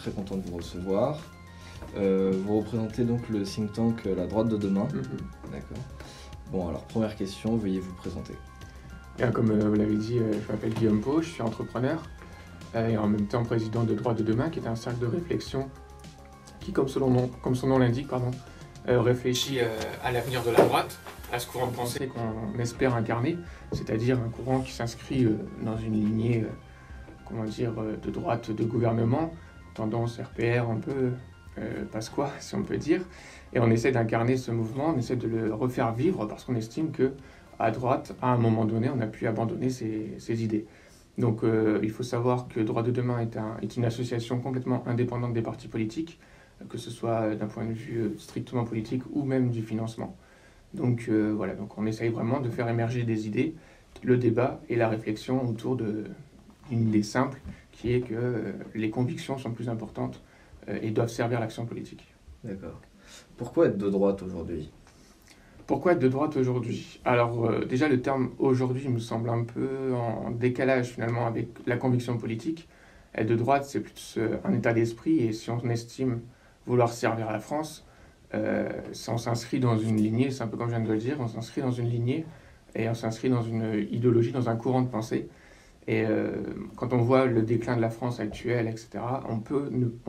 très content de vous recevoir. Vous représentez donc le think tank La Droite de Demain. D'accord. Bon, alors première question, veuillez vous présenter. Bien, comme vous l'avez dit, je m'appelle Guillaume Pau, je suis entrepreneur et en même temps président de Droite de Demain, qui est un cercle de réflexion qui, comme son nom l'indique, réfléchit à l'avenir de la droite, à ce courant de pensée qu'on espère incarner, c'est-à-dire un courant qui s'inscrit dans une lignée de droite de gouvernement, tendance RPR un peu Pasqua, si on peut dire, et on essaie d'incarner ce mouvement, on essaie de le refaire vivre parce qu'on estime que à droite, à un moment donné, on a pu abandonner ses idées. Donc il faut savoir que Droite de Demain est une association complètement indépendante des partis politiques, que ce soit d'un point de vue strictement politique ou même du financement. Donc voilà, donc on essaye vraiment de faire émerger des idées, le débat et la réflexion autour d'une idée simple, qui est que les convictions sont plus importantes et doivent servir l'action politique. D'accord. Pourquoi être de droite aujourd'hui ? Pourquoi être de droite aujourd'hui ? Alors déjà le terme aujourd'hui me semble un peu en décalage finalement avec la conviction politique. Être de droite, c'est plus un état d'esprit, et si on estime vouloir servir la France, si on s'inscrit dans une lignée, c'est un peu comme je viens de le dire, on s'inscrit dans une lignée et on s'inscrit dans une idéologie, dans un courant de pensée. Et quand on voit le déclin de la France actuelle, etc., on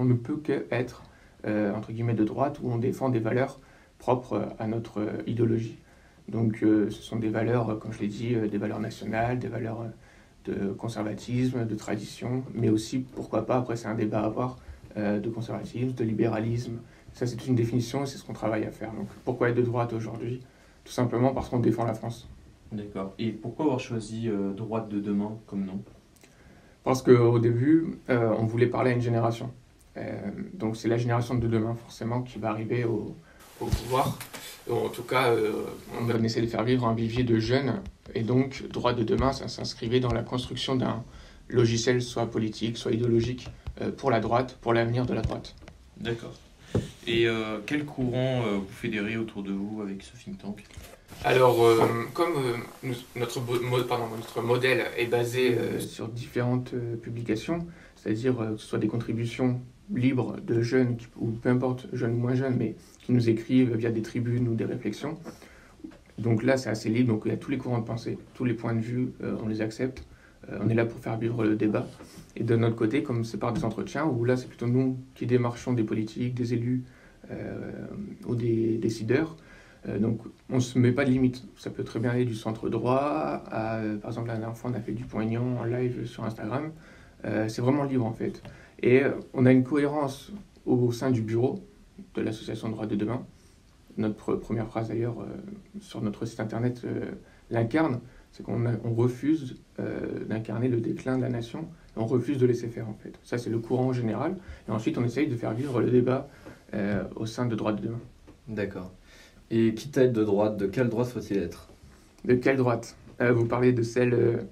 ne peut qu'être entre guillemets de droite, où on défend des valeurs propres à notre idéologie. Donc ce sont des valeurs, comme je l'ai dit, des valeurs nationales, des valeurs de conservatisme, de tradition, mais aussi, pourquoi pas, après c'est un débat à avoir, de conservatisme, de libéralisme. Ça c'est une définition et c'est ce qu'on travaille à faire. Donc pourquoi être de droite aujourd'hui ? Tout simplement parce qu'on défend la France. D'accord. Et pourquoi avoir choisi Droite de Demain comme nom ? Parce qu'au début, on voulait parler à une génération. Donc c'est la génération de demain forcément qui va arriver au pouvoir. En tout cas, on essaie de faire vivre un vivier de jeunes. Et donc, Droite de Demain, ça s'inscrivait dans la construction d'un logiciel soit politique, soit idéologique, pour la droite, pour l'avenir de la droite. D'accord. Et quel courant vous fédérez autour de vous avec ce think tank ? Alors, comme notre modèle est basé sur différentes publications, c'est-à-dire que ce soit des contributions libres de jeunes, ou peu importe, jeunes ou moins jeunes, mais qui nous écrivent via des tribunes ou des réflexions. Donc là, c'est assez libre, donc il y a tous les courants de pensée, tous les points de vue, on les accepte. On est là pour faire vivre le débat. Et de notre côté, comme c'est par des entretiens, où là, c'est plutôt nous qui démarchons des politiques, des élus ou des décideurs. Donc on ne se met pas de limite. Ça peut très bien aller du centre droit à, par exemple, la dernière fois, on a fait du poignant en live sur Instagram. C'est vraiment libre en fait. Et on a une cohérence au sein du bureau de l'association Droite de Demain. Notre première phrase d'ailleurs sur notre site internet l'incarne, c'est qu'on refuse d'incarner le déclin de la nation, et on refuse de laisser faire en fait. Ça c'est le courant général, et ensuite on essaye de faire vivre le débat au sein de Droite de Demain. D'accord. Et quitte à être de droite, de quelle droite faut-il être ? De quelle droite ? Vous parlez de celle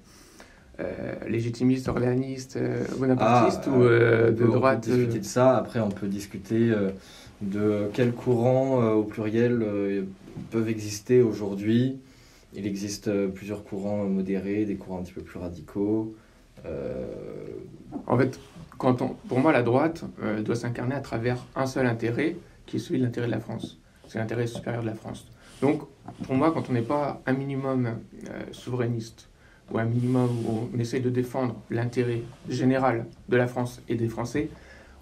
légitimiste, orléaniste, bonapartiste, ou de droite On peut discuter de ça, après on peut discuter de quels courants au pluriel peuvent exister aujourd'hui. Il existe plusieurs courants modérés, des courants un petit peu plus radicaux. En fait, pour moi, la droite doit s'incarner à travers un seul intérêt, qui est celui de l'intérêt de la France. C'est l'intérêt supérieur de la France. Donc, pour moi, quand on n'est pas un minimum souverainiste, ou un minimum où on essaye de défendre l'intérêt général de la France et des Français,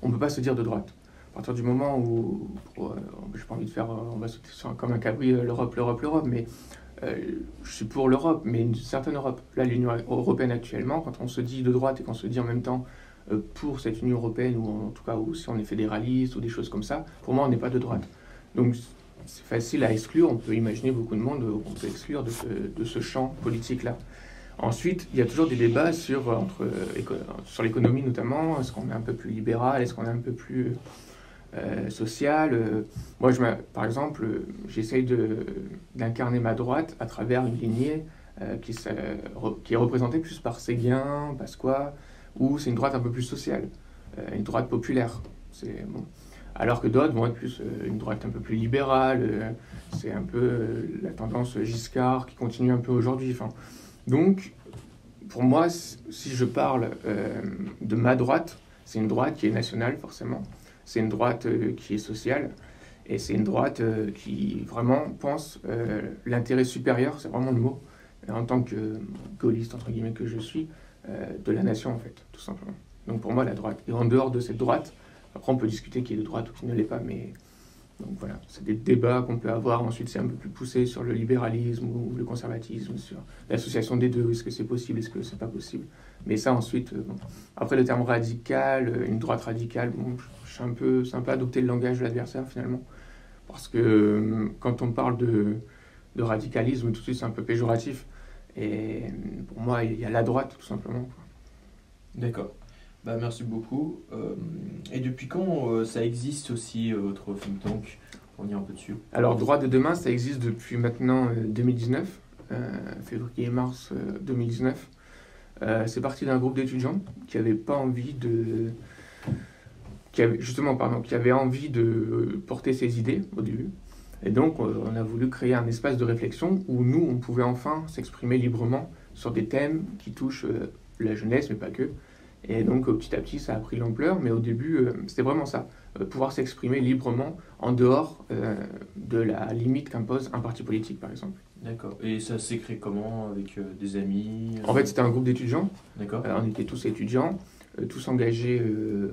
on ne peut pas se dire de droite. À partir du moment où, je n'ai pas envie de faire, on va sauter comme un cabri, l'Europe, mais je suis pour l'Europe, mais une certaine Europe. Là, l'Union européenne actuellement, quand on se dit de droite et qu'on se dit en même temps pour cette Union européenne, ou en tout cas ou si on est fédéraliste ou des choses comme ça, pour moi, on n'est pas de droite. Donc, c'est facile à exclure, on peut imaginer beaucoup de monde qu'on peut exclure de ce champ politique-là. Ensuite, il y a toujours des débats sur l'économie notamment. Est-ce qu'on est un peu plus libéral ? Est-ce qu'on est un peu plus social ? Moi, par exemple, j'essaye d'incarner ma droite à travers une lignée qui est représentée plus par Séguin, Pasqua, où c'est une droite un peu plus sociale, une droite populaire. Bon. Alors que d'autres vont être plus une droite un peu plus libérale. C'est un peu la tendance Giscard qui continue un peu aujourd'hui. Enfin, donc, pour moi, si je parle de ma droite, C'est une droite qui est nationale, forcément. C'est une droite qui est sociale. Et c'est une droite qui vraiment pense l'intérêt supérieur, c'est vraiment le mot, en tant que gaulliste, entre guillemets, que je suis, de la nation, en fait, tout simplement. Donc pour moi, la droite. Et en dehors de cette droite, après on peut discuter qui est de droite ou qui ne l'est pas, mais donc voilà, c'est des débats qu'on peut avoir. Ensuite, c'est un peu plus poussé sur le libéralisme ou le conservatisme, sur l'association des deux. Est-ce que c'est possible, est-ce que c'est pas possible? Mais ça, ensuite, bon. Après le terme radical, une droite radicale, bon, c'est un peu adopter le langage de l'adversaire finalement. Parce que quand on parle de radicalisme, tout de suite, c'est un peu péjoratif. Et pour moi, il y a la droite, tout simplement. D'accord. Bah, merci beaucoup. Et depuis quand ça existe aussi, votre think tank? On y est un peu dessus. Alors, Droit de demain, ça existe depuis maintenant 2019, février-mars 2019. C'est parti d'un groupe d'étudiants qui n'avaient pas envie qui avait envie de porter ses idées au début. Et donc, on a voulu créer un espace de réflexion où nous, on pouvait enfin s'exprimer librement sur des thèmes qui touchent la jeunesse, mais pas que. Et donc, petit à petit, ça a pris l'ampleur, mais au début, c'était vraiment ça. Pouvoir s'exprimer librement en dehors de la limite qu'impose un parti politique, par exemple. D'accord. Et ça s'est créé comment? Avec des amis? En fait, c'était un groupe d'étudiants. D'accord. On était tous étudiants, tous engagés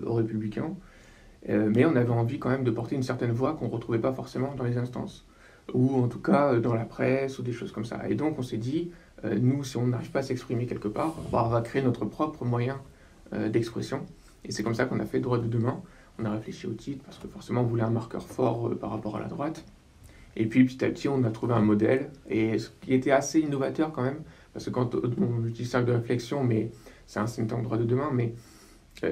aux Républicains. Mais on avait envie quand même de porter une certaine voix qu'on ne retrouvait pas forcément dans les instances. Ou en tout cas dans la presse ou des choses comme ça. Et donc, on s'est dit, nous, si on n'arrive pas à s'exprimer quelque part, on va créer notre propre moyen d'expression. Et c'est comme ça qu'on a fait Droit de demain. On a réfléchi au titre parce que forcément on voulait un marqueur fort par rapport à la droite. Et puis petit à petit on a trouvé un modèle et ce qui était assez innovateur quand même, parce que quand on utilise cercle de réflexion, mais c'est un think tank Droit de demain, mais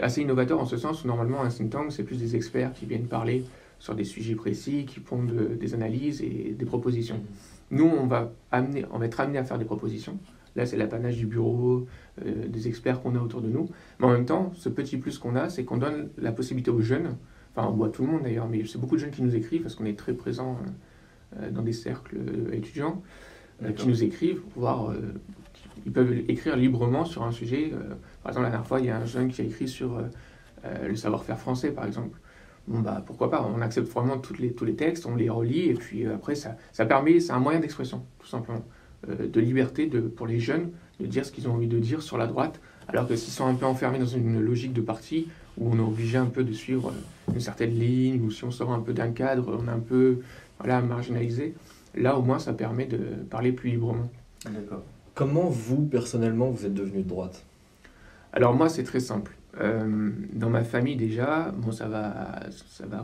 assez innovateur en ce sens où normalement un think tank c'est plus des experts qui viennent parler sur des sujets précis, qui font des analyses et des propositions. Nous on va être amené à faire des propositions. Là, c'est l'apanage du bureau, des experts qu'on a autour de nous. Mais en même temps, ce petit plus qu'on a, c'est qu'on donne la possibilité aux jeunes, enfin, à tout le monde d'ailleurs, mais c'est beaucoup de jeunes qui nous écrivent, parce qu'on est très présents dans des cercles étudiants, qui nous écrivent, voire ils peuvent écrire librement sur un sujet. Par exemple, la dernière fois, il y a un jeune qui a écrit sur le savoir-faire français, par exemple. Bon, bah, pourquoi pas, on accepte vraiment tous les textes, on les relit, et puis après, ça permet, c'est un moyen d'expression, tout simplement. De liberté pour les jeunes de dire ce qu'ils ont envie de dire sur la droite, alors que s'ils sont un peu enfermés dans une logique de parti où on est obligé un peu de suivre une certaine ligne, ou si on sort un peu d'un cadre, on est un peu marginalisé. Là, au moins, ça permet de parler plus librement. D'accord. Comment vous, personnellement, vous êtes devenu de droite? Alors moi, c'est très simple. Dans ma famille déjà, bon, ça va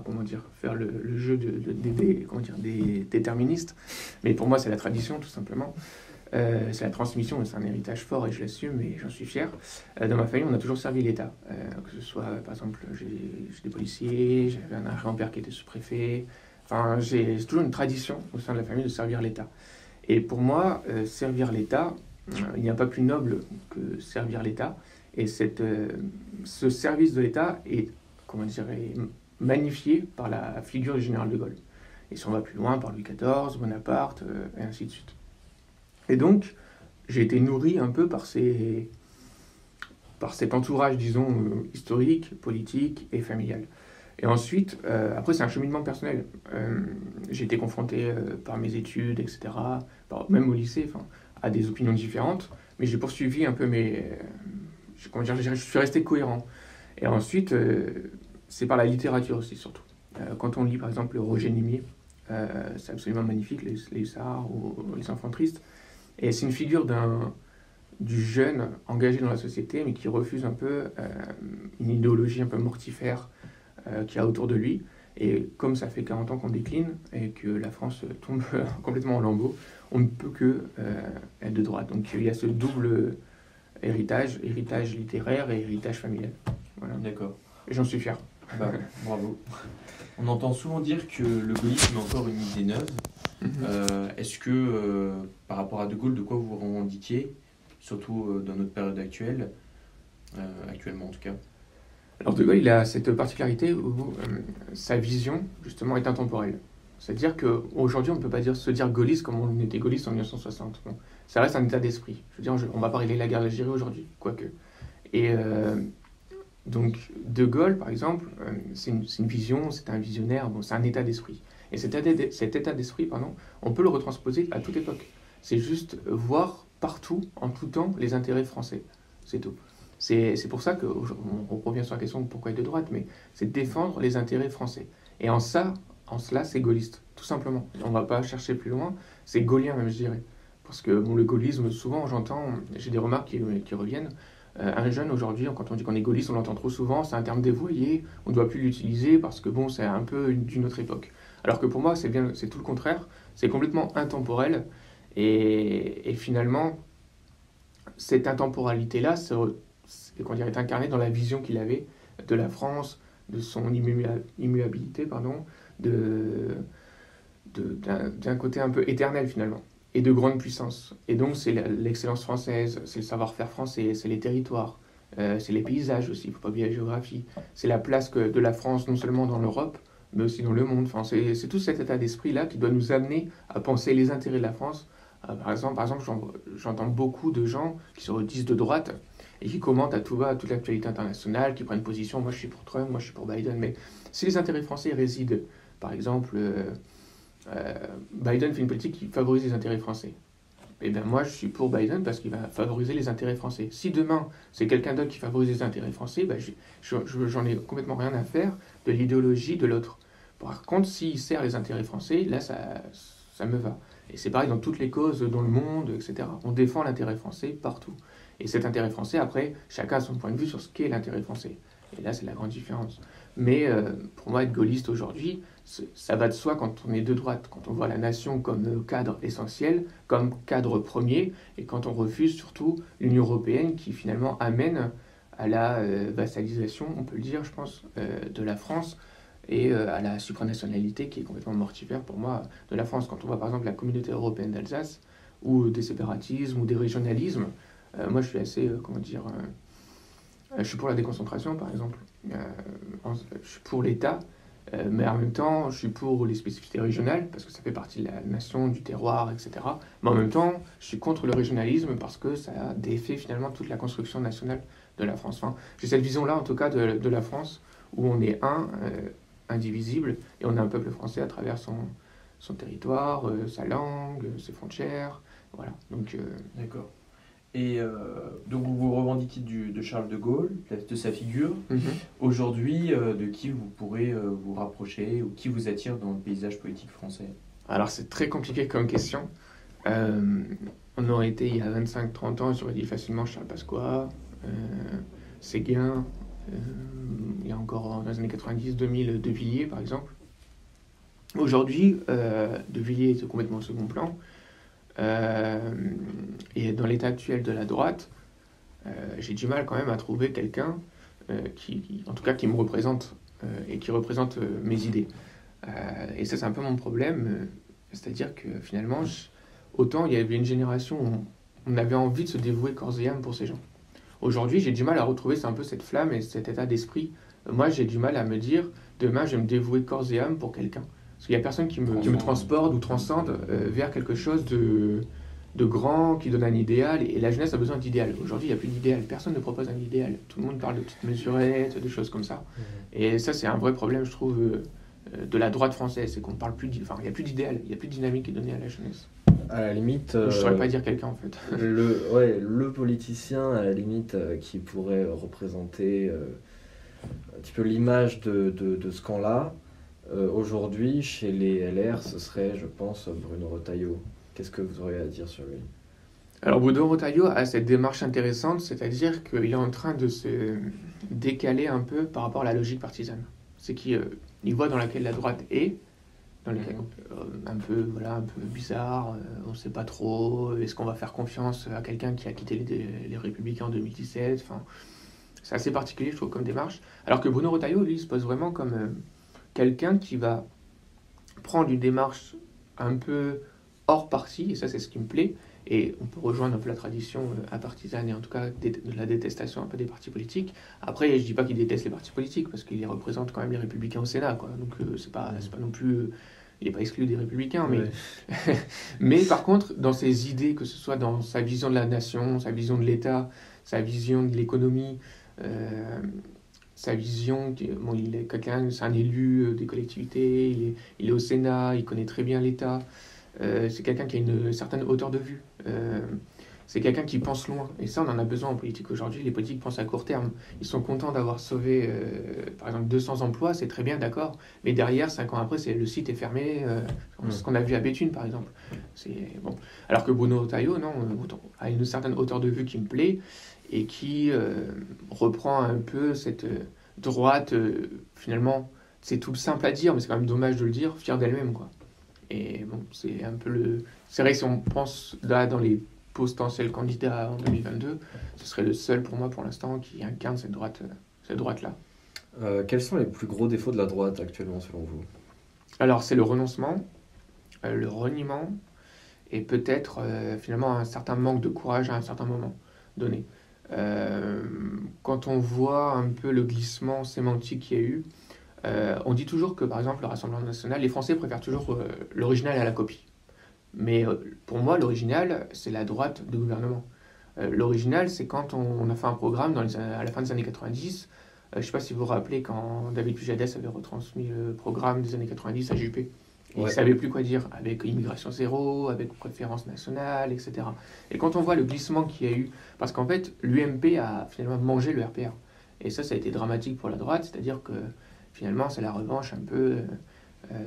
comment dire, faire le jeu des déterministes, mais pour moi c'est la tradition tout simplement, c'est la transmission et c'est un héritage fort et je l'assume et j'en suis fier. Dans ma famille on a toujours servi l'État, que ce soit par exemple j'ai des policiers, j'avais un grand-père qui était sous-préfet, enfin j'ai toujours une tradition au sein de la famille de servir l'État. Et pour moi, servir l'État, il n'y a pas plus noble que servir l'État. Et ce service de l'État est, magnifié par la figure du général de Gaulle. Et si on va plus loin, par Louis XIV, Bonaparte, et ainsi de suite. Et donc, j'ai été nourri un peu par cet entourage, disons, historique, politique et familial. Et ensuite, après, c'est un cheminement personnel. J'ai été confronté par mes études, etc., même au lycée, à des opinions différentes, mais j'ai poursuivi un peu je suis resté cohérent. Et ensuite, c'est par la littérature aussi, surtout. Quand on lit, par exemple, Roger Nimier, c'est absolument magnifique, les hussards ou les infanteristes. Et c'est une figure du jeune engagé dans la société, mais qui refuse un peu une idéologie un peu mortifère qu'il y a autour de lui. Et comme ça fait 40 ans qu'on décline et que la France tombe complètement en lambeaux, on ne peut que être de droite. Donc il y a ce double héritage littéraire et héritage familial. Voilà. D'accord. Et j'en suis fier. Bah, bravo. On entend souvent dire que le gaullisme est encore une idée neuve. Est-ce que, par rapport à De Gaulle, de quoi vous revendiquiez, surtout dans notre période actuelle, actuellement en tout cas? Alors De Gaulle, il a cette particularité où sa vision, justement, est intemporelle. C'est-à-dire qu'aujourd'hui, on ne peut pas se dire gaulliste comme on était gaulliste en 1960. Bon, ça reste un état d'esprit. Je veux dire, on ne va pas régler la guerre d'Algérie aujourd'hui, quoique. Et Donc De Gaulle, par exemple, c'est une vision, c'est un visionnaire, bon, c'est un état d'esprit. Et cet état d'esprit, pardon, on peut le retransposer à toute époque. C'est juste voir partout, en tout temps, les intérêts français. C'est tout. C'est pour ça qu'on revient sur la question de pourquoi être de droite, mais c'est défendre les intérêts français. Et en cela, c'est gaulliste, tout simplement. On ne va pas chercher plus loin, c'est gaullien même, je dirais. Parce que bon, le gaullisme, souvent, j'ai des remarques qui reviennent. Un jeune aujourd'hui, quand on dit qu'on est gaulliste, on l'entend trop souvent, c'est un terme dévoyé, on ne doit plus l'utiliser parce que bon, c'est un peu d'une autre époque. Alors que pour moi, c'est tout le contraire, c'est complètement intemporel. Et finalement, cette intemporalité-là est incarnée dans la vision qu'il avait de la France, de son immuabilité, pardon, d'un côté un peu éternel finalement, et de grande puissance. Et donc c'est l'excellence française, c'est le savoir-faire français, c'est les territoires, c'est les paysages aussi, il ne faut pas oublier la géographie, c'est la place de la France non seulement dans l'Europe, mais aussi dans le monde. Enfin, c'est tout cet état d'esprit-là qui doit nous amener à penser les intérêts de la France. Par exemple, j'entends beaucoup de gens qui se disent de droite et qui commentent à tout va toute l'actualité internationale, qui prennent position, moi je suis pour Trump, moi je suis pour Biden, mais si les intérêts français résident, par exemple, Biden fait une politique qui favorise les intérêts français, et bien moi je suis pour Biden parce qu'il va favoriser les intérêts français. Si demain c'est quelqu'un d'autre qui favorise les intérêts français, ben j'en ai complètement rien à faire de l'idéologie de l'autre. Par contre, s'il sert les intérêts français, là ça me va. Et c'est pareil dans toutes les causes dans le monde, etc. On défend l'intérêt français partout. Et cet intérêt français, après, chacun a son point de vue sur ce qu'est l'intérêt français. Et là, c'est la grande différence. Mais pour moi, être gaulliste aujourd'hui, ça va de soi quand on est de droite, quand on voit la nation comme cadre essentiel, comme cadre premier, et quand on refuse surtout l'Union européenne qui finalement amène à la vassalisation, on peut le dire, je pense, de la France, et à la supranationalité qui est complètement mortifère pour moi de la France. Quand on voit par exemple la communauté européenne d'Alsace, ou des séparatismes, ou des régionalismes, moi je suis assez, je suis pour la déconcentration par exemple, je suis pour l'État, mais en même temps je suis pour les spécificités régionales, parce que ça fait partie de la nation, du terroir, etc. Mais en même temps, je suis contre le régionalisme parce que ça défait finalement toute la construction nationale de la France. Enfin, j'ai cette vision-là en tout cas de la France, où on est indivisible, et on a un peuple français à travers son territoire, sa langue, ses frontières, voilà. Donc, D'accord. Et donc vous vous revendiquez de Charles de Gaulle, de sa figure. Aujourd'hui, de qui vous pourrez vous rapprocher, ou qui vous attire dans le paysage politique français? Alors c'est très compliqué comme question. On aurait été il y a 25-30 ans, j'aurais dit facilement Charles Pasqua, Séguin, il y a encore dans les années 90-2000 De Villiers par exemple. Aujourd'hui, De Villiers est complètement au second plan. Et dans l'état actuel de la droite, j'ai du mal quand même à trouver quelqu'un en tout cas qui me représente et qui représente mes idées. Et ça c'est un peu mon problème, c'est-à-dire que finalement, autant il y avait une génération où on avait envie de se dévouer corps et âme pour ces gens. Aujourd'hui, j'ai du mal à retrouver un peu cette flamme et cet état d'esprit. Moi, j'ai du mal à me dire, demain, je vais me dévouer corps et âme pour quelqu'un. Parce qu'il n'y a personne qui me transporte ou transcende vers quelque chose de grand, qui donne un idéal. Et la jeunesse a besoin d'idéal. Aujourd'hui, il n'y a plus d'idéal. Personne ne propose un idéal. Tout le monde parle de petites mesurettes, de choses comme ça. Et ça, c'est un vrai problème, je trouve, de la droite française. C'est qu'on parle plus il n'y a plus d'idéal. Il n'y a plus de dynamique qui est donnée à la jeunesse. À la limite... je ne saurais pas dire quelqu'un, en fait. le politicien, à la limite, qui pourrait représenter un petit peu l'image de ce camp-là, aujourd'hui, chez les LR, ce serait, je pense, Bruno Retailleau. Qu'est-ce que vous auriez à dire sur lui? Alors, Bruno Retailleau a cette démarche intéressante, c'est-à-dire qu'il est en train de se décaler un peu par rapport à la logique partisane. C'est qu'il voit dans laquelle la droite est, dans lequel un peu bizarre, on ne sait pas trop, est-ce qu'on va faire confiance à quelqu'un qui a quitté les Républicains en 2017, enfin, c'est assez particulier, je trouve, comme démarche. Alors que Bruno Retailleau, lui, se pose vraiment comme quelqu'un qui va prendre une démarche un peu hors parti, et ça c'est ce qui me plaît, et on peut rejoindre un peu la tradition apartisane, et en tout cas de la détestation un peu des partis politiques. Après, je dis pas qu'il déteste les partis politiques, parce qu'il représente quand même les Républicains au Sénat, quoi. Donc c'est pas non plus... il n'est pas exclu des Républicains, mais... Ouais. Mais par contre, dans ses idées, que ce soit dans sa vision de la nation, sa vision de l'État, sa vision de l'économie, sa vision, bon, il est quelqu'un, c'est un élu des collectivités, il est au Sénat, il connaît très bien l'État. C'est quelqu'un qui a une certaine hauteur de vue. C'est quelqu'un qui pense loin. Et ça, on en a besoin en politique aujourd'hui. Les politiques pensent à court terme. Ils sont contents d'avoir sauvé, par exemple, 200 emplois, c'est très bien, d'accord. Mais derrière, 5 ans après, le site est fermé. Ce qu'on a vu à Béthune, par exemple. Bon. Alors que Bruno Retailleau, non, a une certaine hauteur de vue qui me plaît et qui reprend un peu cette droite, finalement, c'est tout simple à dire, mais c'est quand même dommage de le dire, fière d'elle-même, quoi. Et bon, c'est un peu le... C'est vrai que si on pense là dans les potentiels candidats en 2022, ce serait le seul pour moi pour l'instant qui incarne cette droite-là. Quels sont les plus gros défauts de la droite actuellement selon vous? Alors c'est le renoncement, le reniement et peut-être finalement un certain manque de courage à un certain moment donné. Quand on voit un peu le glissement sémantique qu'il y a eu, on dit toujours que par exemple le Rassemblement national, les Français préfèrent toujours l'original à la copie. Mais pour moi, l'original, c'est la droite de gouvernement. L'original, c'est quand on a fait un programme à la fin des années 90. Je ne sais pas si vous vous rappelez quand David Pujades avait retransmis le programme des années 90 à Juppé. Il ne savait plus quoi dire, avec immigration zéro, avec préférence nationale, etc. Et quand on voit le glissement qu'il y a eu, parce qu'en fait, l'UMP a finalement mangé le RPR. Et ça a été dramatique pour la droite, c'est-à-dire que finalement, c'est la revanche un peu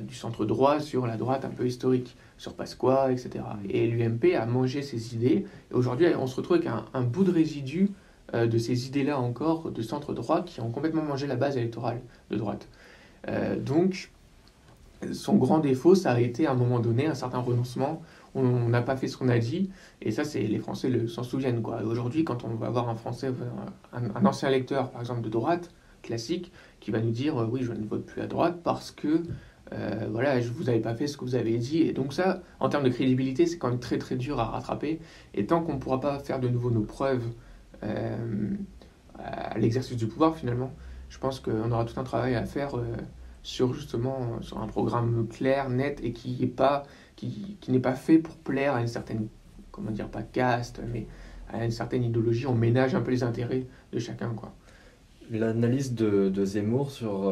du centre droit sur la droite un peu historique, sur Pasqua, etc. Et l'UMP a mangé ces idées. Et aujourd'hui, on se retrouve avec un bout de résidu de ces idées-là encore, de centre droit, qui ont complètement mangé la base électorale de droite. Donc, son grand défaut, ça a été à un moment donné un certain renoncement. On n'a pas fait ce qu'on a dit, et ça, les Français s'en souviennent, quoi. Aujourd'hui, quand on va voir un Français, un ancien électeur, par exemple, de droite, classique, qui va nous dire oui, je ne vote plus à droite parce que voilà, vous n'avez pas fait ce que vous avez dit. Et donc ça, en termes de crédibilité, c'est quand même très très dur à rattraper. Et tant qu'on ne pourra pas faire de nouveau nos preuves à l'exercice du pouvoir, finalement, je pense qu'on aura tout un travail à faire sur un programme clair, net, et qui n'est pas fait pour plaire à une certaine, comment dire, pas caste, mais à une certaine idéologie. On ménage un peu les intérêts de chacun, quoi. L'analyse de Zemmour sur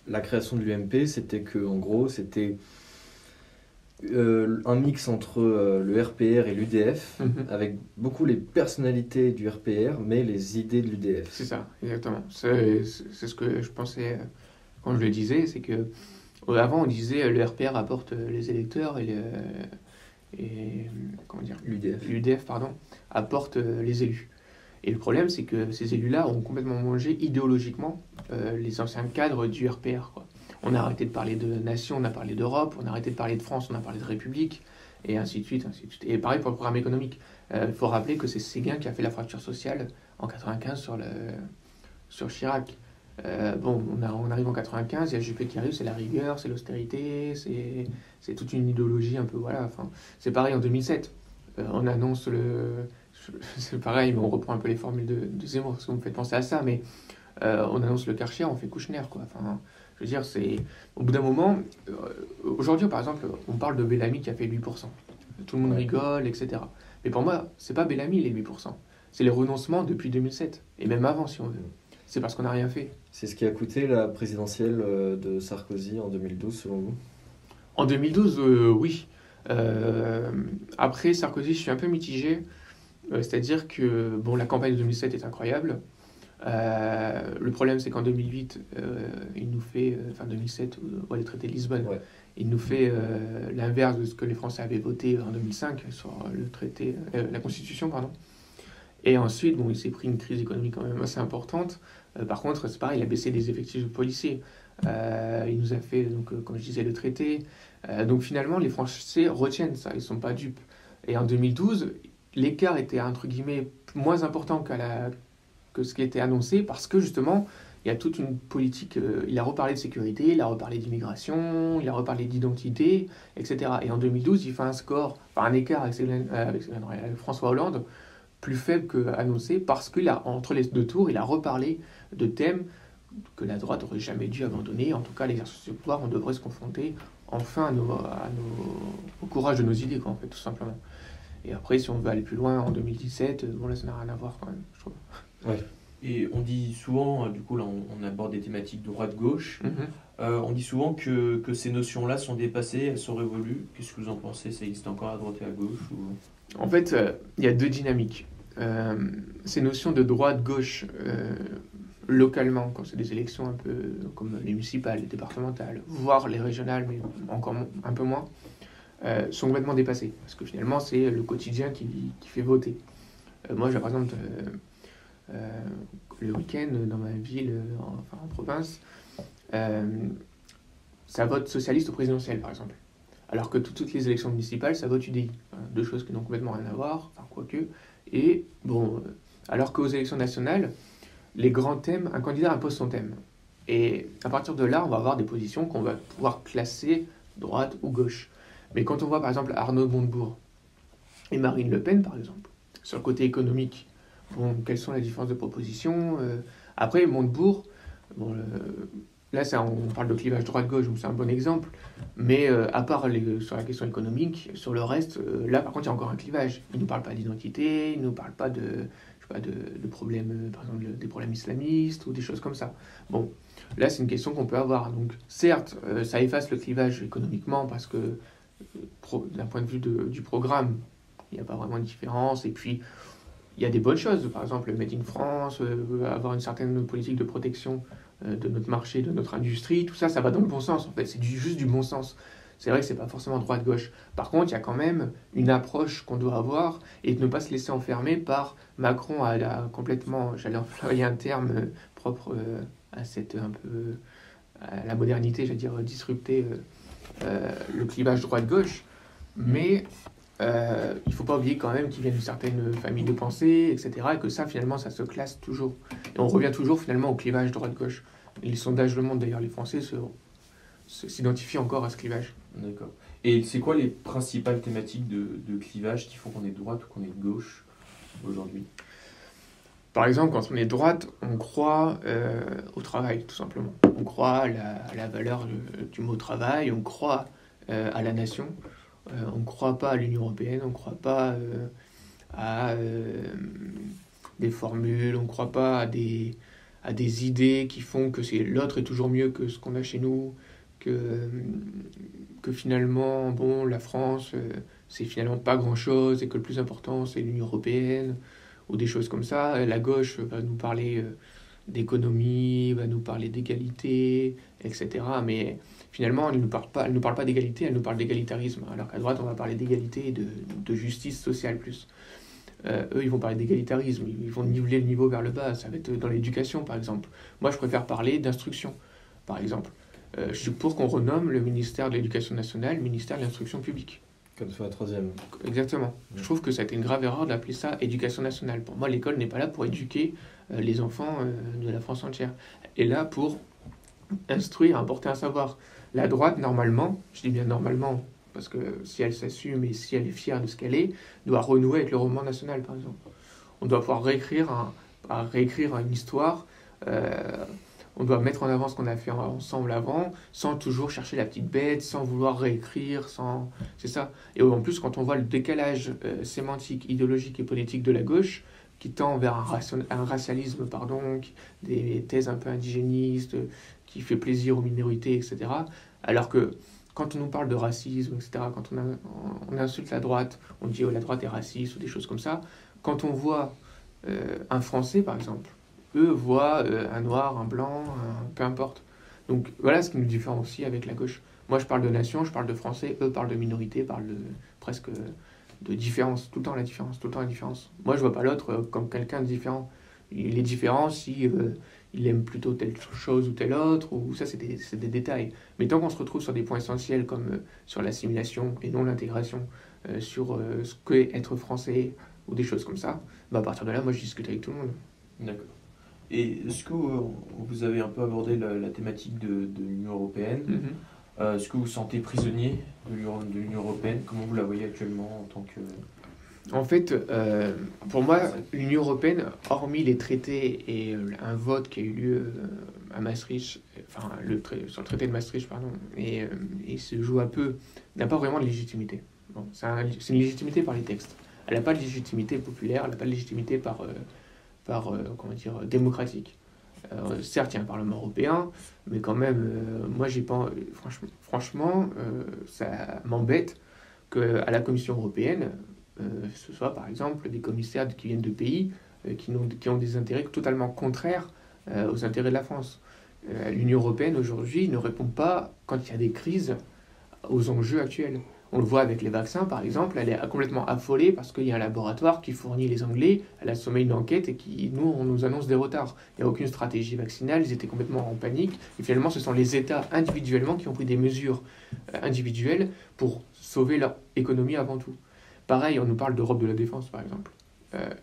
la création de l'UMP, c'était que, en gros, c'était un mix entre le RPR et l'UDF, avec beaucoup les personnalités du RPR, mais les idées de l'UDF. C'est ça, exactement. C'est ce que je pensais quand je le disais, c'est que avant on disait le RPR apporte les électeurs et comment dire, l'UDF apporte les élus. Et le problème, c'est que ces élus-là ont complètement mangé idéologiquement les anciens cadres du RPR, quoi. On a arrêté de parler de nation, on a parlé d'Europe, on a arrêté de parler de France, on a parlé de République, et ainsi de suite, ainsi de suite. Et pareil pour le programme économique. Il faut rappeler que c'est Séguin qui a fait la fracture sociale en 95 sur Chirac. On arrive en 95, il y a Juppé qui arrive, c'est la rigueur, c'est l'austérité, c'est toute une idéologie un peu, voilà. Enfin, c'est pareil en 2007. On annonce c'est pareil, mais on reprend un peu les formules de Zemmour, parce que vous me faites penser à ça, mais on annonce le Karcher, on fait Kouchner, quoi. Enfin, je veux dire, c'est... Au bout d'un moment, aujourd'hui, par exemple, on parle de Bellamy qui a fait 8%. Tout le monde rigole, etc. Mais pour moi, c'est pas Bellamy, les 8%. C'est les renoncements depuis 2007, et même avant, si on veut. C'est parce qu'on n'a rien fait. C'est ce qui a coûté la présidentielle de Sarkozy en 2012, selon vous? En 2012, oui. Après, Sarkozy, je suis un peu mitigé. C'est-à-dire que bon, la campagne de 2007 est incroyable. Le problème, c'est qu'en 2008, il nous fait, 2007, le traité de Lisbonne, il nous fait l'inverse de ce que les Français avaient voté en 2005 sur le traité, la Constitution, pardon. Et ensuite, bon, il s'est pris une crise économique quand même assez importante. Par contre, c'est pareil, il a baissé les effectifs de policiers. Il nous a fait, donc, comme je disais, le traité. Donc finalement, les Français retiennent ça, ils ne sont pas dupes. Et en 2012, l'écart était, entre guillemets, moins important que ce qui était annoncé, parce que justement, il y a toute une politique, il a reparlé de sécurité, il a reparlé d'immigration, il a reparlé d'identité, etc. Et en 2012, il fait un écart avec François Hollande, plus faible qu'annoncé, parce qu'entre les deux tours, il a reparlé de thèmes que la droite n'aurait jamais dû abandonner. En tout cas, l'exercice du pouvoir, on devrait se confronter enfin au courage de nos idées, quoi, en fait, tout simplement. Et après, si on veut aller plus loin, en 2017, bon là, ça n'a rien à voir quand même, je trouve. Ouais. Et on dit souvent, du coup là on aborde des thématiques droite-gauche, on dit souvent que ces notions-là sont dépassées, elles sont révolues. Qu'est-ce que vous en pensez? Ça existe encore à droite et à gauche ou... En fait, il y a deux dynamiques. Ces notions de droite-gauche, localement, quand c'est des élections un peu comme les municipales, les départementales, voire les régionales, mais encore un peu moins, sont complètement dépassées. Parce que finalement, c'est le quotidien qui fait voter. Moi, j'ai par exemple, le week-end, dans ma ville, en province, ça vote socialiste au présidentiel, par exemple. Alors que toutes les élections municipales, ça vote UDI. Deux choses qui n'ont complètement rien à voir, enfin, quoique. Et bon, alors qu'aux élections nationales, les grands thèmes, un candidat impose son thème. Et à partir de là, on va avoir des positions qu'on va pouvoir classer droite ou gauche. Mais quand on voit par exemple Arnaud Montebourg et Marine Le Pen, par exemple, sur le côté économique, bon, quelles sont les différences de propositions Après, Montebourg, bon, là on parle de clivage droite-gauche, donc c'est un bon exemple, mais à part sur la question économique, sur le reste, là par contre il y a encore un clivage. Il ne nous parle pas d'identité, il ne nous parle pas de problèmes, par exemple des problèmes islamistes ou des choses comme ça. Bon, là c'est une question qu'on peut avoir. Donc certes, ça efface le clivage économiquement parce que d'un point de vue du programme, il n'y a pas vraiment de différence. Et puis il y a des bonnes choses, par exemple le Made in France, avoir une certaine politique de protection de notre marché, de notre industrie, tout ça, ça va dans le bon sens en fait, c'est juste du bon sens. C'est vrai que c'est pas forcément droite-gauche. Par contre, il y a quand même une approche qu'on doit avoir et de ne pas se laisser enfermer par Macron à complètement, j'allais employer un terme propre à cette un peu à la modernité, j'allais dire disrupter le clivage droite-gauche. Mais il ne faut pas oublier quand même qu'il vient d'une certaine famille de pensée, etc. Et que ça, finalement, ça se classe toujours. Et on revient toujours finalement au clivage droite-gauche. Et les sondages le montrent d'ailleurs, les Français s'identifient encore à ce clivage. D'accord. Et c'est quoi les principales thématiques de clivage qui font qu'on est de droite ou qu'on est de gauche aujourd'hui? Par exemple, quand on est de droite, on croit au travail, tout simplement. On croit à la valeur du mot travail, on croit à la nation, on ne croit pas à l'Union européenne, on ne croit pas à des formules, on ne croit pas à des idées qui font que l'autre est toujours mieux que ce qu'on a chez nous, que finalement, bon, la France, c'est finalement pas grand-chose et que le plus important, c'est l'Union européenne, ou des choses comme ça. La gauche va nous parler d'économie, va nous parler d'égalité, etc. Mais finalement, elle ne nous parle pas d'égalité, elle nous parle d'égalitarisme. Alors qu'à droite, on va parler d'égalité et de justice sociale plus. Eux, ils vont parler d'égalitarisme, ils vont niveler le niveau vers le bas. Ça va être dans l'éducation, par exemple. Moi, je préfère parler d'instruction, par exemple. Je suis pour qu'on renomme le ministère de l'Éducation nationale ministère de l'Instruction publique. Comme sur la troisième. Exactement. Je trouve que ça a été une grave erreur d'appeler ça éducation nationale. Pour moi, l'école n'est pas là pour éduquer les enfants de la France entière. Elle est là pour instruire, apporter un savoir. La droite, normalement, je dis bien normalement, parce que si elle s'assume et si elle est fière de ce qu'elle est, doit renouer avec le roman national, par exemple. On doit pouvoir réécrire une histoire. On doit mettre en avant ce qu'on a fait ensemble avant, sans toujours chercher la petite bête, sans vouloir réécrire, c'est ça. Et en plus, quand on voit le décalage sémantique, idéologique et politique de la gauche, qui tend vers un racialisme, des thèses un peu indigénistes, qui fait plaisir aux minorités, etc. Alors que quand on nous parle de racisme, etc., quand on insulte la droite, on dit « oh, la droite est raciste » ou des choses comme ça, quand on voit un Français, par exemple, eux voient un noir, un blanc, peu importe. Donc voilà ce qui nous différencie avec la gauche. Moi je parle de nation, je parle de français, eux parlent de minorité, parlent presque de différence, tout le temps la différence. Moi je vois pas l'autre comme quelqu'un de différent. Il est différent si il aime plutôt telle chose ou telle autre, ou ça c'est des détails. Mais tant qu'on se retrouve sur des points essentiels comme sur l'assimilation et non l'intégration, sur ce qu'est être français ou des choses comme ça, à partir de là moi je discute avec tout le monde. D'accord. Et est-ce que vous avez un peu abordé la thématique de l'Union européenne? Est-ce que vous vous sentez prisonnier de l'Union européenne? Comment vous la voyez actuellement en tant que... En fait, pour moi, l'Union européenne, hormis les traités et un vote qui a eu lieu à Maastricht, enfin sur le traité de Maastricht, pardon, et se joue un peu, n'a pas vraiment de légitimité. Bon, c'est une légitimité par les textes. Elle n'a pas de légitimité populaire, elle n'a pas de légitimité par comment dire, démocratique. Certes, il y a un Parlement européen, mais quand même, moi, j'ai pas, franchement, ça m'embête qu'à la Commission européenne, ce soit par exemple des commissaires qui viennent de pays qui ont des intérêts totalement contraires aux intérêts de la France. L'Union européenne aujourd'hui ne répond pas, quand il y a des crises, aux enjeux actuels. On le voit avec les vaccins, par exemple, elle est complètement affolée parce qu'il y a un laboratoire qui fournit les Anglais, elle a sommeil une enquête et qui, nous, on nous annonce des retards. Il n'y a aucune stratégie vaccinale, ils étaient complètement en panique. Et finalement, ce sont les États individuellement qui ont pris des mesures individuelles pour sauver leur économie avant tout. Pareil, on nous parle d'Europe de la défense, par exemple.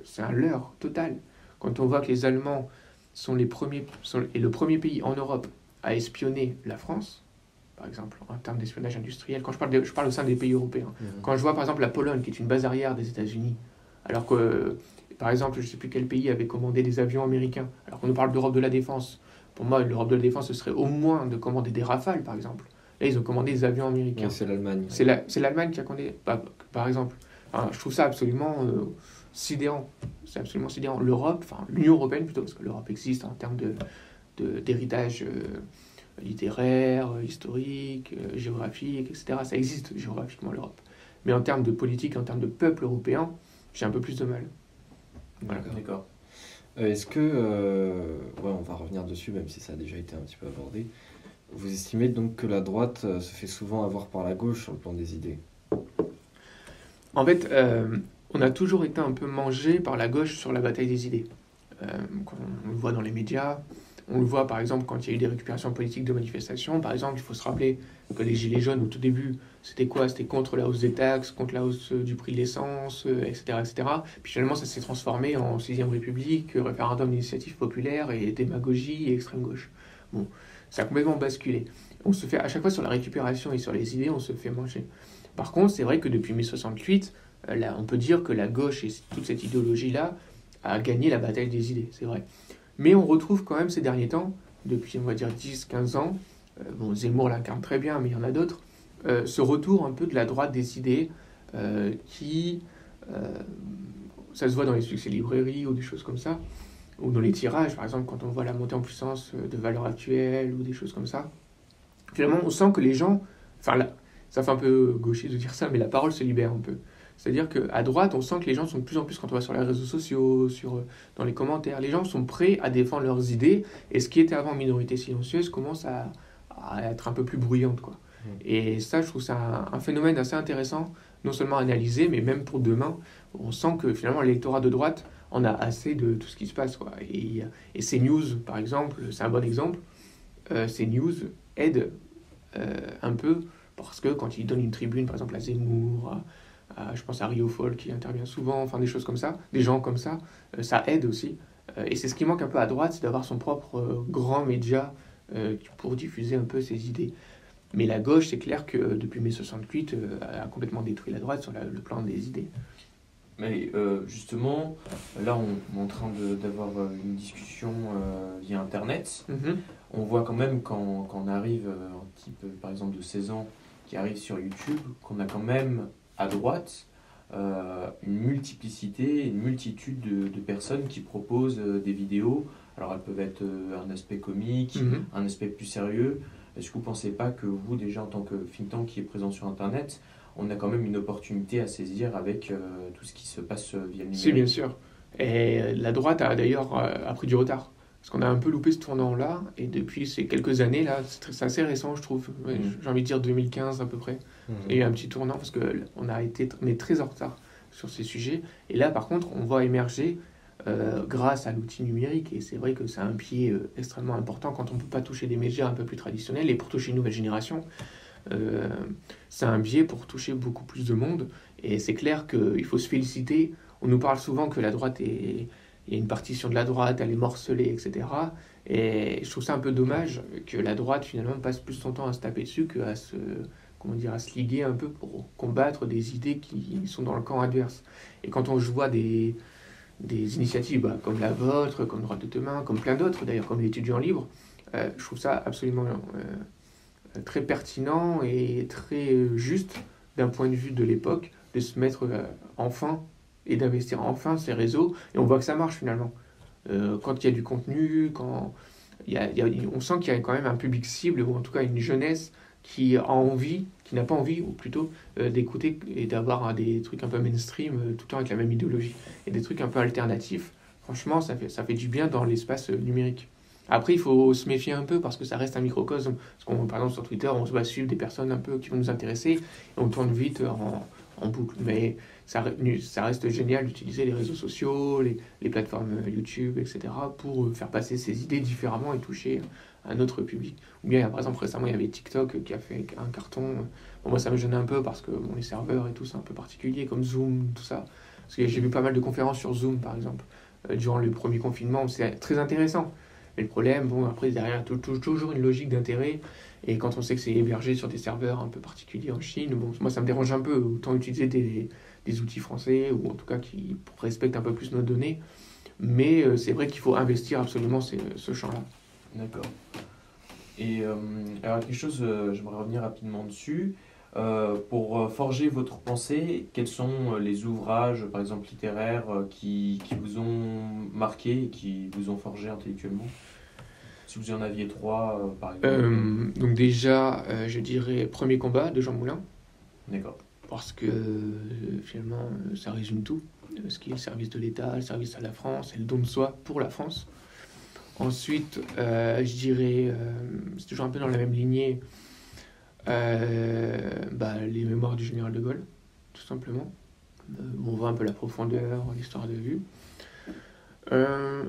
C'est un leurre total. Quand on voit que les Allemands sont le premier pays en Europe à espionner la France, par exemple, en termes d'espionnage industriel. Quand je parle au sein des pays européens. Quand je vois, par exemple, la Pologne, qui est une base arrière des États-Unis, alors que, par exemple, je ne sais plus quel pays avait commandé des avions américains, alors qu'on nous parle d'Europe de la défense. Pour moi, l'Europe de la défense, ce serait au moins de commander des Rafales, par exemple. Là, ils ont commandé des avions américains. Ouais, c'est l'Allemagne. C'est l'Allemagne qui a commandé, par exemple. Enfin, je trouve ça absolument sidérant. C'est absolument sidérant. L'Union européenne plutôt, parce que l'Europe existe en termes d'héritage littéraire, historique, géographique, etc. Ça existe géographiquement l'Europe. Mais en termes de politique, en termes de peuple européen, j'ai un peu plus de mal. Voilà. D'accord. Est-ce que, on va revenir dessus, même si ça a déjà été un petit peu abordé, vous estimez donc que la droite se fait souvent avoir par la gauche sur le plan des idées? En fait, on a toujours été un peu mangé par la gauche sur la bataille des idées. On le voit dans les médias. On le voit par exemple quand il y a eu des récupérations politiques de manifestations. Par exemple, il faut se rappeler que les Gilets jaunes au tout début, c'était quoi? C'était contre la hausse des taxes, contre la hausse du prix de l'essence, etc., etc. Puis finalement, ça s'est transformé en 6ème République, référendum d'initiative populaire et démagogie et extrême gauche. Bon, ça a complètement basculé. On se fait à chaque fois sur la récupération et sur les idées, on se fait manger. Par contre, c'est vrai que depuis mai 68, là, on peut dire que la gauche et toute cette idéologie-là a gagné la bataille des idées, c'est vrai. Mais on retrouve quand même ces derniers temps, depuis on va dire 10-15 ans, Zemmour l'incarne très bien, mais il y en a d'autres, ce retour un peu de la droite des idées ça se voit dans les succès librairies ou des choses comme ça, ou dans les tirages, par exemple, quand on voit la montée en puissance de Valeurs Actuelles ou des choses comme ça. Finalement, on sent que les gens, ça fait un peu gaucher de dire ça, mais la parole se libère un peu. C'est-à-dire qu'à droite, on sent que les gens sont de plus en plus, quand on va sur les réseaux sociaux, dans les commentaires, les gens sont prêts à défendre leurs idées, et ce qui était avant minorité silencieuse commence à être un peu plus bruyante, quoi. Et ça, je trouve ça un phénomène assez intéressant, non seulement à analyser, mais même pour demain. On sent que finalement, l'électorat de droite en a assez de tout ce qui se passe, quoi. Et CNews, par exemple, c'est un bon exemple. CNews aide un peu, parce que quand ils donnent une tribune, par exemple à Zemmour, je pense à Rio Folk qui intervient souvent, enfin des choses comme ça, des gens comme ça, ça aide aussi. Et c'est ce qui manque un peu à droite, c'est d'avoir son propre grand média pour diffuser un peu ses idées. Mais la gauche, c'est clair que depuis mai 68, a complètement détruit la droite sur le plan des idées. Mais justement, là on est en train d'avoir une discussion via Internet. On voit quand même quand on arrive, un type par exemple de 16 ans qui arrive sur YouTube, qu'on a quand même à droite une multiplicité, une multitude de personnes qui proposent des vidéos. Alors elles peuvent être un aspect comique, un aspect plus sérieux. Est-ce que vous ne pensez pas que vous, déjà en tant que think tank qui est présent sur Internet, on a quand même une opportunité à saisir avec tout ce qui se passe via le numérique? Si, bien sûr. Et la droite a d'ailleurs pris du retard. Parce qu'on a un peu loupé ce tournant-là, et depuis ces quelques années, là, c'est assez récent, je trouve. J'ai envie de dire 2015 à peu près. Il y a eu un petit tournant, parce qu'on est très en retard sur ces sujets. Et là, par contre, on voit émerger grâce à l'outil numérique, et c'est vrai que c'est un pied extrêmement important quand on ne peut pas toucher des médias un peu plus traditionnels, et pour toucher une nouvelle génération, c'est un biais pour toucher beaucoup plus de monde. Et c'est clair qu'il faut se féliciter. On nous parle souvent que la droite il y a une partition de la droite, elle est morcelée, etc. Et je trouve ça un peu dommage que la droite, finalement, passe plus son temps à se taper dessus qu'à se liguer un peu pour combattre des idées qui sont dans le camp adverse. Et quand je vois des initiatives comme la vôtre, comme Droite de demain, comme plein d'autres, d'ailleurs, comme l'étudiant libre, je trouve ça absolument très pertinent et très juste d'un point de vue de l'époque, de se mettre enfin et d'investir enfin ces réseaux. Et on voit que ça marche finalement. quand il y a du contenu, on sent qu'il y a quand même un public cible, ou en tout cas une jeunesse qui a envie, qui n'a pas envie, ou plutôt d'écouter et d'avoir des trucs un peu mainstream, tout le temps avec la même idéologie, et des trucs un peu alternatifs. Franchement, ça fait du bien dans l'espace numérique. Après, il faut se méfier un peu parce que ça reste un microcosme. Par exemple, sur Twitter, on se va suivre des personnes un peu qui vont nous intéresser et on tourne vite en boucle. Mais ça reste génial d'utiliser les réseaux sociaux, les plateformes YouTube, etc. pour faire passer ses idées différemment et toucher un autre public. Ou bien, par exemple, récemment, il y avait TikTok qui a fait un carton. Bon, moi, ça me gênait un peu parce que les serveurs et tout, c'est un peu particulier, comme Zoom, tout ça. Parce que j'ai vu pas mal de conférences sur Zoom, par exemple, durant le premier confinement. C'est très intéressant. Mais le problème, après, derrière, toujours une logique d'intérêt. Et quand on sait que c'est hébergé sur des serveurs un peu particuliers en Chine, moi, ça me dérange un peu. Autant utiliser des outils français, ou en tout cas qui respectent un peu plus nos données. Mais c'est vrai qu'il faut investir absolument ce champ-là. D'accord. Et alors, quelque chose, j'aimerais revenir rapidement dessus. Pour forger votre pensée, quels sont les ouvrages, par exemple littéraires, qui vous ont marqué et qui vous ont forgé intellectuellement? Si vous en aviez 3, par exemple. Donc déjà, je dirais Premier combat de Jean Moulin. D'accord. Parce que finalement, ça résume tout. Ce qui est le service de l'État, le service à la France et le don de soi pour la France. Ensuite, je dirais, c'est toujours un peu dans la même lignée, les mémoires du général de Gaulle, tout simplement. On voit un peu la profondeur, l'histoire de vue.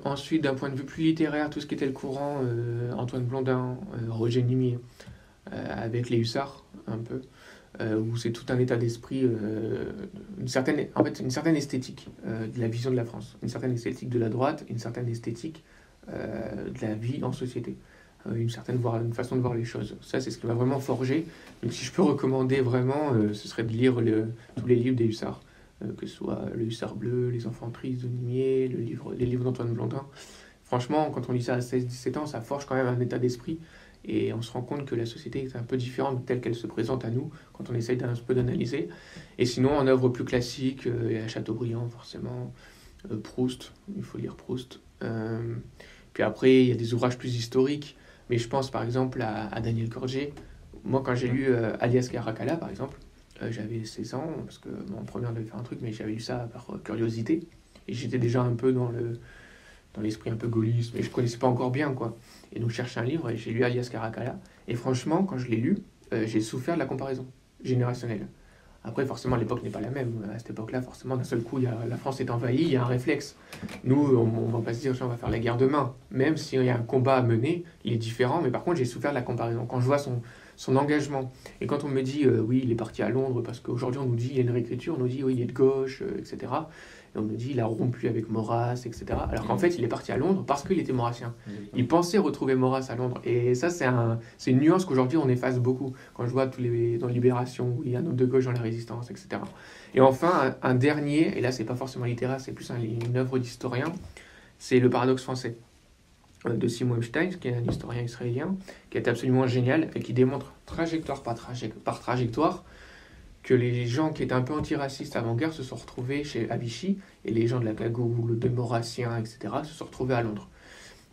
Ensuite, d'un point de vue plus littéraire, tout ce qui était le courant, Antoine Blondin, Roger Nimier, avec les hussards, un peu, où c'est tout un état d'esprit, une certaine esthétique de la vision de la France, une certaine esthétique de la droite, une certaine esthétique de la vie en société. Une façon de voir les choses. Ça, c'est ce qui m'a vraiment forgé. Donc, si je peux recommander vraiment, ce serait de lire tous les livres des hussards, que ce soit Le Hussard Bleu, Les Enfants tristes de Nimier, les livres d'Antoine Blondin. Franchement, quand on lit ça à 16-17 ans, ça forge quand même un état d'esprit et on se rend compte que la société est un peu différente telle qu'elle se présente à nous quand on essaye un peu d'analyser. Et sinon, en œuvre plus classique, il y a Chateaubriand, forcément, Proust, il faut lire Proust. Puis après, il y a des ouvrages plus historiques. Mais je pense par exemple à Daniel Cordier. Moi, quand j'ai lu Alias Caracalla, par exemple, j'avais 16 ans, parce que mon première devait faire un truc, mais j'avais lu ça par curiosité. Et j'étais déjà un peu dans l'esprit un peu gaulliste, mais je ne connaissais pas encore bien, quoi. Et donc, je cherchais un livre et j'ai lu Alias Caracalla. Et franchement, quand je l'ai lu, j'ai souffert de la comparaison générationnelle. Après, forcément, l'époque n'est pas la même. À cette époque-là, forcément, d'un seul coup, la France est envahie, il y a un réflexe. Nous, on ne va pas se dire, on va faire la guerre demain. Même s'il y a un combat à mener, il est différent. Mais par contre, j'ai souffert de la comparaison. Quand je vois son engagement, et quand on me dit, oui, il est parti à Londres, parce qu'aujourd'hui, on nous dit, il y a une réécriture, on nous dit, oui, il est de gauche, etc. Et on nous dit, il a rompu avec Maurras, etc. Alors qu'en fait, il est parti à Londres parce qu'il était maurassien. Il pensait retrouver Maurras à Londres. Et ça, c'est une nuance qu'aujourd'hui, on efface beaucoup. Quand je vois dans Libération, où il y a un homme de gauche dans la résistance, etc. Et enfin, un dernier, et là, c'est pas forcément littéraire, c'est plus une œuvre d'historien, c'est Le paradoxe français de Simon Epstein, qui est un historien israélien, qui est absolument génial et qui démontre trajectoire par trajectoire que les gens qui étaient un peu antiracistes avant-guerre se sont retrouvés à Vichy, et les gens de la cagoule, de Maurassiens, etc., se sont retrouvés à Londres.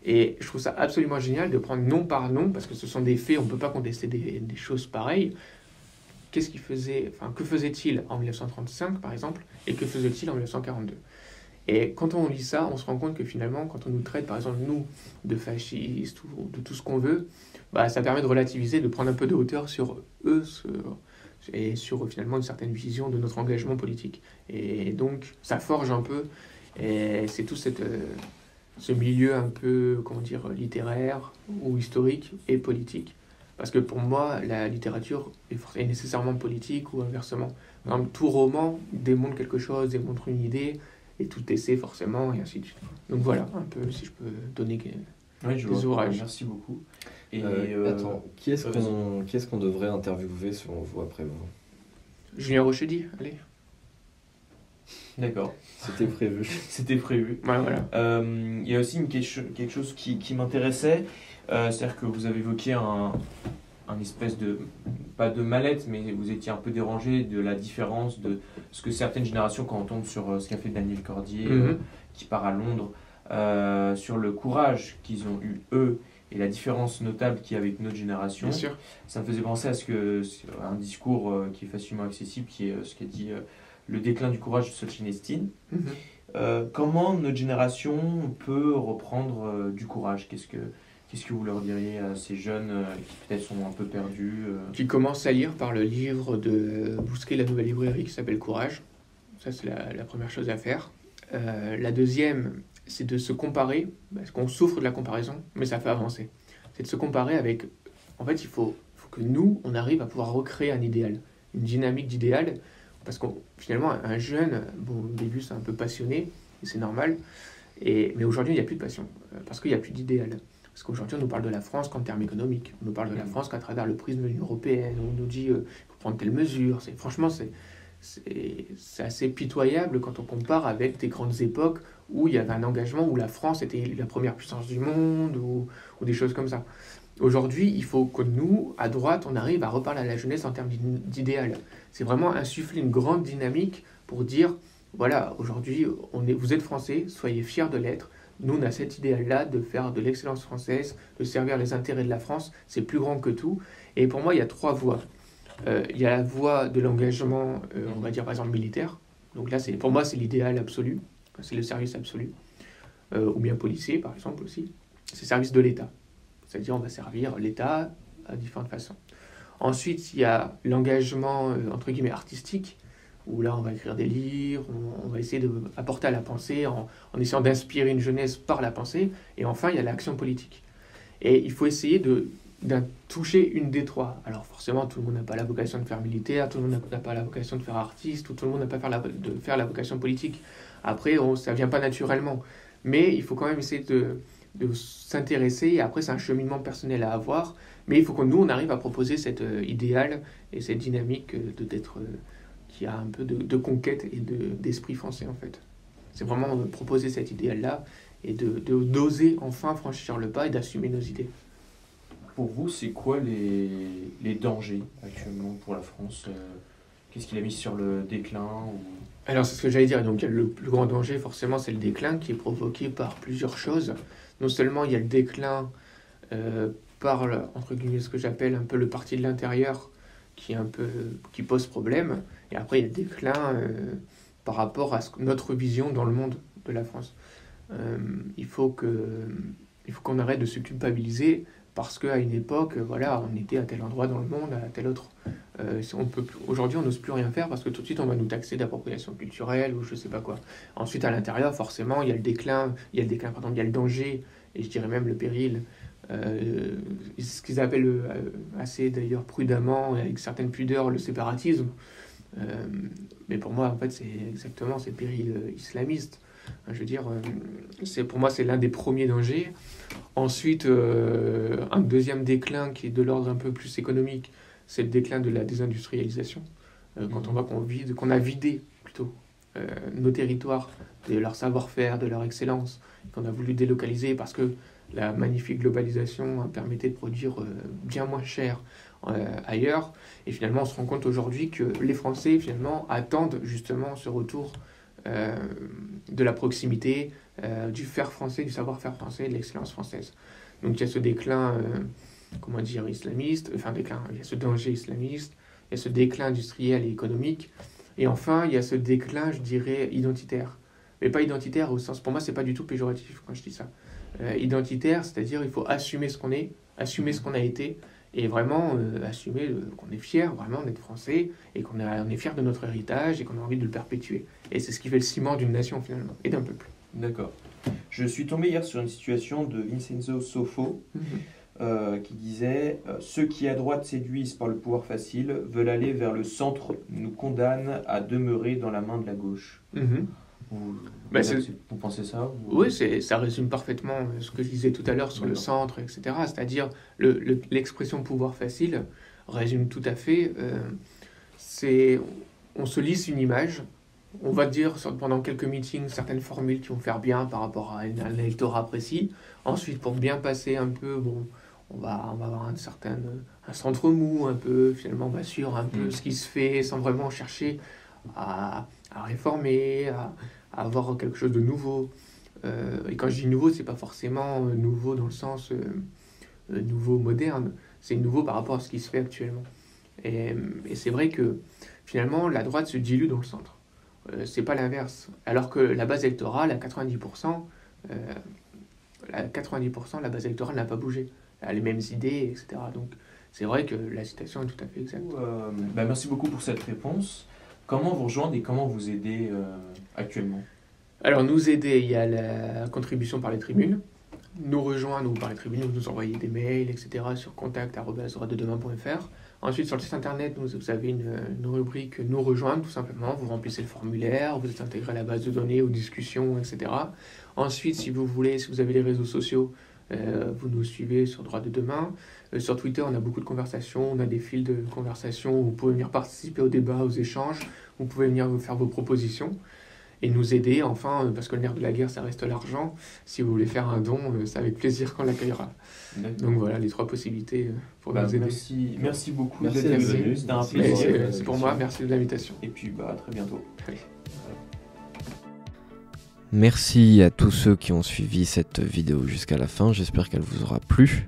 Et je trouve ça absolument génial de prendre nom par nom, parce que ce sont des faits, on ne peut pas contester des choses pareilles. Que faisait-il en 1935, par exemple, et que faisait-il en 1942 ? Et quand on lit ça, on se rend compte que finalement, quand on nous traite, par exemple, nous, de fascistes ou de tout ce qu'on veut, ça permet de relativiser, de prendre un peu de hauteur sur eux, et sur finalement une certaine vision de notre engagement politique. Et donc, ça forge un peu, et c'est tout ce milieu un peu, littéraire ou historique et politique. Parce que pour moi, la littérature est nécessairement politique ou inversement. Par exemple, tout roman démontre quelque chose, démontre une idée, et tout essai forcément, et ainsi de suite. Donc voilà, un peu, si je peux donner des ouvrages. Merci beaucoup. Et attends, qui est-ce qu'on devrait interviewer selon vous après vous? Julien Rochedy, allez. D'accord. C'était prévu. C'était prévu. Ouais, voilà. Il y a aussi quelque chose qui m'intéressait, c'est-à-dire que vous avez évoqué un espèce de, pas de mal-être, mais vous étiez un peu dérangé de la différence de ce que certaines générations, quand on tombe sur ce qu'a fait Daniel Cordier, qui part à Londres, sur le courage qu'ils ont eu eux et la différence notable qu'il y a avec notre génération. Bien sûr. Ça me faisait penser à un discours qui est facilement accessible, qui est ce qu'a dit le déclin du courage de Solzhenitsyn. Comment notre génération peut reprendre du courage? Qu'est-ce que vous leur diriez à ces jeunes qui peut-être sont un peu perdus Qui commencent à lire par le livre de Bousquet, la nouvelle librairie, qui s'appelle Courage. Ça, c'est la première chose à faire. La deuxième, c'est de se comparer, parce qu'on souffre de la comparaison, mais ça fait avancer. C'est de se comparer avec... En fait, il faut que nous, on arrive à pouvoir recréer un idéal, une dynamique d'idéal, parce que finalement, un jeune, bon, au début, c'est un peu passionné, et c'est normal, mais aujourd'hui, il n'y a plus de passion, parce qu'il n'y a plus d'idéal. Parce qu'aujourd'hui, on nous parle de la France qu'en termes économiques, on nous parle de la France qu'à travers le prisme de l'Union européenne, on nous dit qu'il faut prendre telle mesure. Franchement, c'est assez pitoyable quand on compare avec des grandes époques où il y avait un engagement, où la France était la première puissance du monde, ou des choses comme ça. Aujourd'hui, il faut que nous, à droite, on arrive à reparler à la jeunesse en termes d'idéal. C'est vraiment insuffler une grande dynamique pour dire, voilà, aujourd'hui, vous êtes Français, soyez fiers de l'être. Nous, on a cet idéal-là de faire de l'excellence française, de servir les intérêts de la France. C'est plus grand que tout. Et pour moi, il y a trois voies. Il y a la voie de l'engagement, on va dire par exemple militaire. Donc là, pour moi, c'est l'idéal absolu. C'est le service absolu. Ou bien policier, par exemple, aussi. C'est le service de l'État. C'est-à-dire, on va servir l'État à différentes façons. Ensuite, il y a l'engagement, entre guillemets, artistique, où là, on va écrire des livres, on va essayer d'apporter à la pensée en essayant d'inspirer une jeunesse par la pensée. Et enfin, il y a l'action politique. Et il faut essayer de toucher une des trois. Alors forcément, tout le monde n'a pas la vocation de faire militaire, tout le monde n'a pas la vocation de faire artiste, tout le monde n'a pas de faire la vocation politique. Après, ça ne vient pas naturellement. Mais il faut quand même essayer de s'intéresser. Et après, c'est un cheminement personnel à avoir. Mais il faut que nous, on arrive à proposer cet idéal et cette dynamique d'être... qui a un peu de conquête et d'esprit français, en fait. C'est vraiment proposer cet idéal-là et d'oser enfin franchir le pas et d'assumer nos idées. Pour vous, c'est quoi les dangers actuellement pour la France? Qu'est-ce qu'il a mis sur le déclin Alors, c'est ce que j'allais dire. Donc, le plus grand danger, forcément, c'est le déclin qui est provoqué par plusieurs choses. Non seulement il y a le déclin par, entre guillemets, ce que j'appelle un peu le parti de l'intérieur, qui pose problème. Et après, il y a le déclin par rapport à notre vision dans le monde de la France. Il faut qu'on arrête de se culpabiliser parce qu'à une époque, voilà, on était à tel endroit dans le monde, à tel autre. Aujourd'hui, on n'ose plus rien faire parce que tout de suite, on va nous taxer d'appropriation culturelle ou je ne sais pas quoi. Ensuite, à l'intérieur, forcément, il y a le danger, et je dirais même le péril, ce qu'ils appellent assez d'ailleurs prudemment et avec certaine pudeur le séparatisme. Mais pour moi, en fait, c'est le péril islamiste. Je veux dire, pour moi, c'est l'un des premiers dangers. Ensuite, un deuxième déclin qui est de l'ordre un peu plus économique, c'est le déclin de la désindustrialisation. Quand on voit qu'on a vidé plutôt nos territoires de leur savoir-faire, de leur excellence, qu'on a voulu délocaliser parce que la magnifique globalisation permettait de produire bien moins cher ailleurs. Et finalement, on se rend compte aujourd'hui que les Français, finalement, attendent justement ce retour de la proximité, du faire français, du savoir-faire français, de l'excellence française. Donc il y a ce déclin, islamiste, il y a ce danger islamiste, il y a ce déclin industriel et économique, et enfin il y a ce déclin, je dirais, identitaire. Mais pas identitaire au sens, pour moi, c'est pas du tout péjoratif quand je dis ça. Identitaire, c'est-à-dire il faut assumer ce qu'on est, assumer ce qu'on a été, et vraiment assumer qu'on est fier vraiment d'être français et qu'on est fier de notre héritage et qu'on a envie de le perpétuer. Et c'est ce qui fait le ciment d'une nation finalement et d'un peuple. D'accord. Je suis tombé hier sur une situation de Vincenzo Sofo qui disait « Ceux qui à droite séduisent par le pouvoir facile veulent aller vers le centre, nous condamnent à demeurer dans la main de la gauche. Vous pensez ça Oui, ça résume parfaitement ce que je disais tout à l'heure sur le centre, etc. C'est-à-dire, l'expression pouvoir facile résume tout à fait. On se lisse une image, on va dire pendant quelques meetings certaines formules qui vont faire bien par rapport à un électorat précis. Ensuite, pour bien passer un peu, on va avoir un centre mou, un peu, finalement, on va suivre un peu ce qui se fait sans vraiment chercher à réformer, à avoir quelque chose de nouveau. Et quand je dis nouveau, c'est pas forcément nouveau dans le sens nouveau moderne, c'est nouveau par rapport à ce qui se fait actuellement. Et c'est vrai que finalement, la droite se dilue dans le centre. C'est pas l'inverse. Alors que la base électorale, à 90%, la base électorale n'a pas bougé. Elle a les mêmes idées, etc. Donc c'est vrai que la citation est tout à fait exacte. Merci beaucoup pour cette réponse. Comment vous rejoindre et comment vous aider actuellement? Alors nous aider, il y a la contribution par les tribunes. Nous rejoindre ou par les tribunes, vous nous envoyez des mails, etc. sur contact@droitededemain.fr. Ensuite, sur le site internet, vous avez une rubrique Nous rejoindre, tout simplement. Vous remplissez le formulaire, vous êtes intégré à la base de données, aux discussions, etc. Ensuite, si vous voulez, si vous avez les réseaux sociaux, vous nous suivez sur Droit de Demain. Sur Twitter, on a beaucoup de conversations, on a des fils de conversation où vous pouvez venir participer au débat, aux échanges, vous pouvez venir faire vos propositions et nous aider, enfin, parce que le nerf de la guerre, ça reste l'argent. Si vous voulez faire un don, c'est avec plaisir qu'on l'accueillera. Donc voilà, les 3 possibilités pour nous aider. Merci beaucoup Merci d'être venu, c'était un plaisir. C'est pour moi, merci de l'invitation. Et puis à très bientôt. Oui. Merci à tous ceux qui ont suivi cette vidéo jusqu'à la fin, j'espère qu'elle vous aura plu.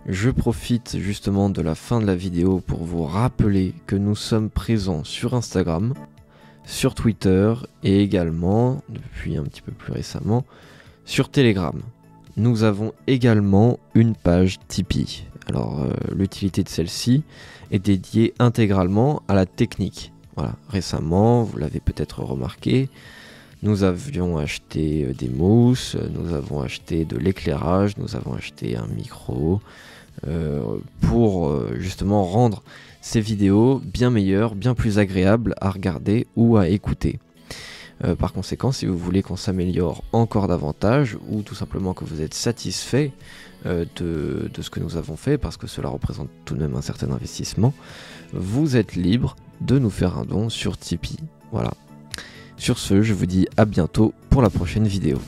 Je profite justement de la fin de la vidéo pour vous rappeler que nous sommes présents sur Instagram, sur Twitter et également, depuis un petit peu plus récemment, sur Telegram. Nous avons également une page Tipeee. Alors l'utilité de celle-ci est dédiée intégralement à la technique. Voilà, récemment, vous l'avez peut-être remarqué, nous avions acheté des mousses, nous avons acheté de l'éclairage, nous avons acheté un micro pour justement rendre ces vidéos bien meilleures, bien plus agréables à regarder ou à écouter. Par conséquent, si vous voulez qu'on s'améliore encore davantage ou tout simplement que vous êtes satisfait de ce que nous avons fait, parce que cela représente tout de même un certain investissement, vous êtes libre de nous faire un don sur Tipeee. Voilà. Sur ce, je vous dis à bientôt pour la prochaine vidéo.